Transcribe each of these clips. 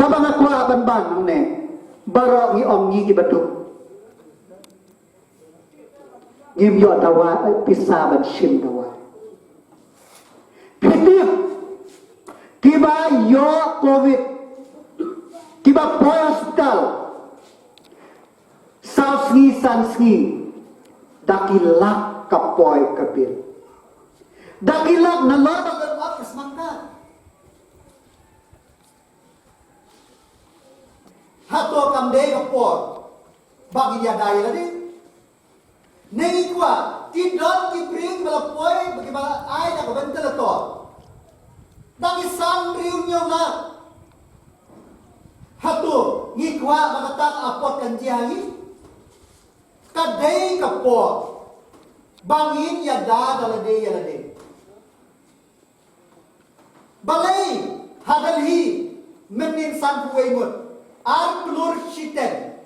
Tabang aku ban nang ne baro ngi om ngi batu ngim yo tawa pisa ban shim tawa pitip kiba yo covid kiba poi hospital sausngi sansngi dakilak kapoy kapil dakilak na lord of the office mangka hato kamde kapor bagi dia dai ladi nei kwa ti don ti bring bala poi bagi bala ai da bentel to dagi sang riu nyo na hato ngi kwa makatang apot kanjiangi kadai kapor bangin ya da dalade balai hadalhi menin san kuai mut ar plur shiten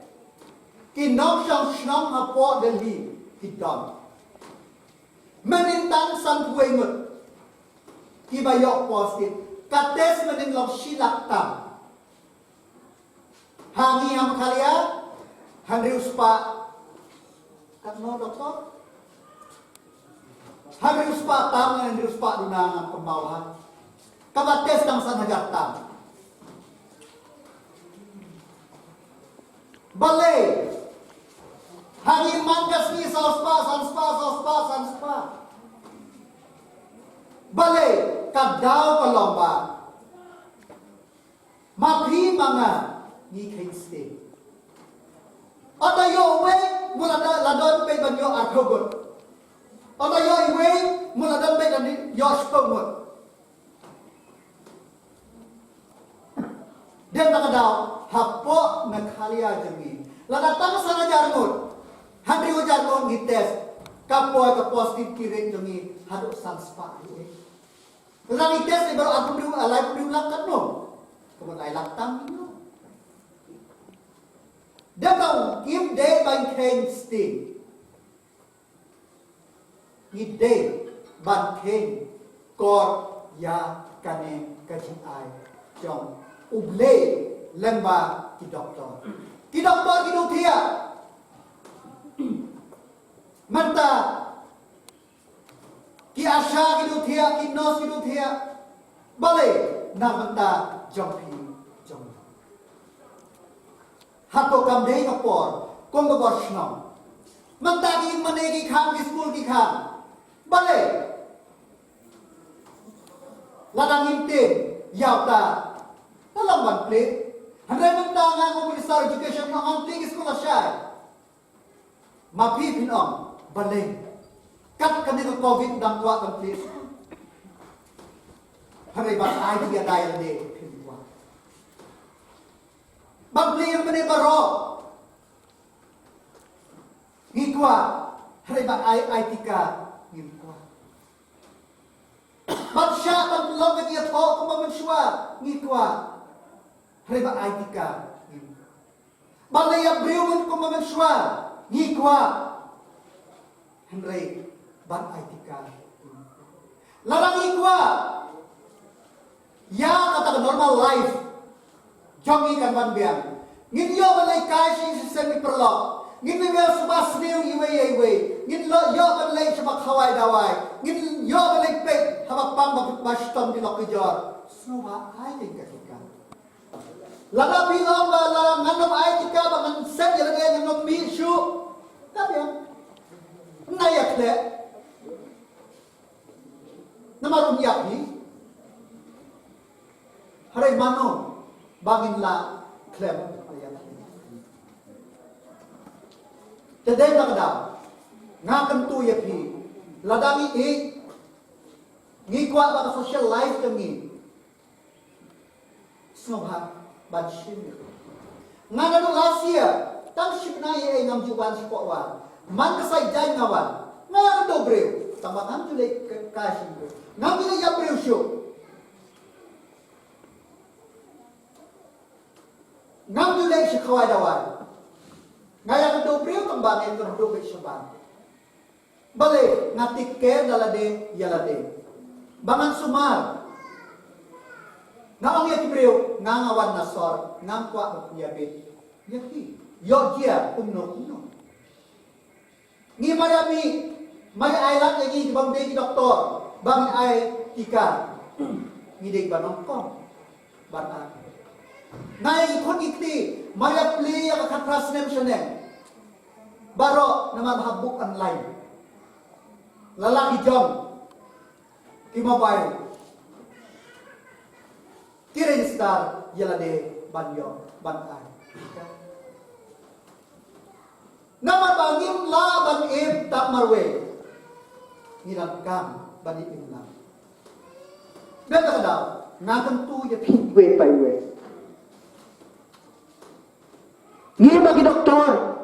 ki nok shang shnam hapo delhi hidam menin tan san kuai mut ki bayok postit kates menin lok shilak tam hangi ham khalia hanrius pa katno doktor hanrius pa tam hanrius pa dunang pembawahan kabates tang sanagat tam balai hari mangkas ni sanspa balai kadau kalomba mapi manga ni khaiste ada yo we mulada ladon pe banyo arthogot ada yo we mulada pe dan yo spomot dan nakadaw hapo nakhalia jami ladatang sana jarmut handri ujarmut ngites kapoy ka positive kiring jami haduk sanspa iwe lang ites baru aku diu alai diu lakan no kemudian ai laktang no dabau give day by king sting ni day ban king kor ya kane kajin ai jong uble lemba ki doktor ki dutia manta ki asha ki dutia ki nos ki dutia bale na manta jompi jom hato kam dei kapor kong go boshno manta ki mane ki kham ki school ki kham bale ladang inte yauta dalam one plate, handai mentangan mobilisar education ng tinggi sekolah syai. Mapi pinong baleng. Kat kanina COVID dang wa kan plate. Handai bang ai dia dai de pinwa. Bang plate mene baro. Ngikwa handai bang ai tika ngikwa. Bang sya bang long dia tho ko mamenswa ngikwa Reba aitika. Balaya briumun ko mamenswa. Ngikwa. Henry ban aitika. Larang ngikwa. Ya kata normal life. Jongi kan ban biang. Ngin yo balay kai sing semi perlo. Ngin yo subas niu iwe. Ngin yo balay sabak hawai dawai. Ngin yo balay pek habak pang bastom di lokijor. Semua ai tingkat. Lada bilang bala nganom ay tika ba ngan set ya lagi nganom mi shu tabian nayak le namarum yakni haray mano bangin la klem ayan tedai nakada ngakan tu yakni ladami ngikwa ba social life kami snobha banshim ngana do last year tang shipna ye ngam juban spokwa man kasai jai ngawan ngana do breu tamang jule kashi ngam ile ya breu sho ngam jule shi khawai dawai ngaya do breu kambang en do be shaban bale ngatik ke dalade yalade bangan sumar Ngawang ya kibreu ngangawan nasor ngangkwa nyabit. Yaki yo dia kumno. Ngi marami may ailat lagi bang de doktor, bang ai tika. Ngi de banong ko. Bana. Nai kon ikti maya play ya ka trasnem shane. Baro naman habuk online. Lalaki jom kimabay kirin star yalade banyo banay naman bangim la banim tak marwe nilangkam banim lang beta daw nakan tu ya we pai we ni bagi doktor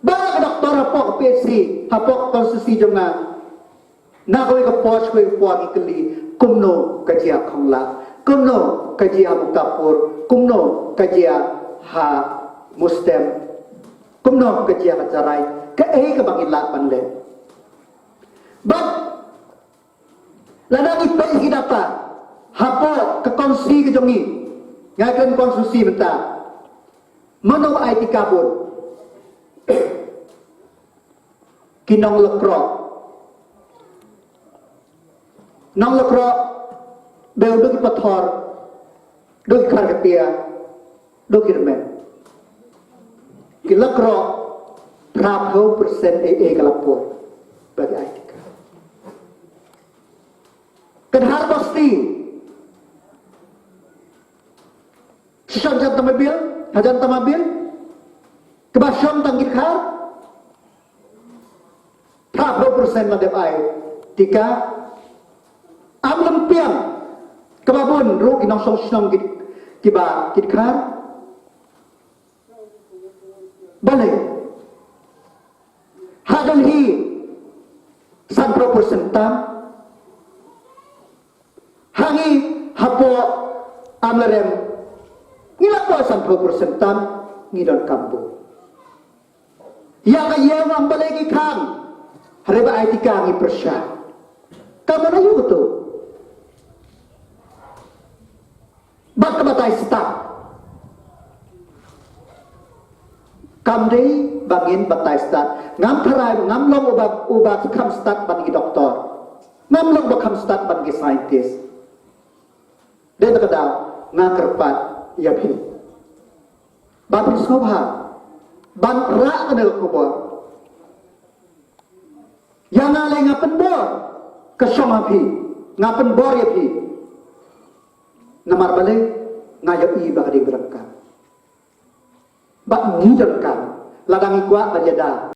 ba doktor apok PC apok konstitusi jonga na koi ka poch koi puagi kali kumno kajia Khonghlah kumno kajia Mukapur kumno kajia ha Mustem kumno kajia Kacarai ka ka bangila panle but lanang ipai hidapa hapo ka konsi ka jongi ngakan konstitusi benta mano ai tikabun kinong lekro nang lekro bel doki pathor doki khargatia doki remen ki lekro prapho persen kalapur bagi aitika kedhar pasti sisam jam tamabil hajan tamabil kebasyam tanggit khar prapho persen madep ai tika am lempiang kebabun ru inong song kiba kitkar balik hadal hi 100% hangi hapo amlarem ngila po 100% ngidon kampo ya kayew ang balegi khang hareba aitika ngi persya kamu na yuto bak kabatay stop kamdei bangin batay start ngam tharai ngam long ubak kham start ban gi doktor ngam long bakam start ban gi scientist den kadaw ngakerpat yabi ban sobha ban ra kanel kubo yang ale ngapen bor kesong api ngapen bor yabi namar balik ngayak i bakadi berangkat bak ngidangkan ladang ikwa bajada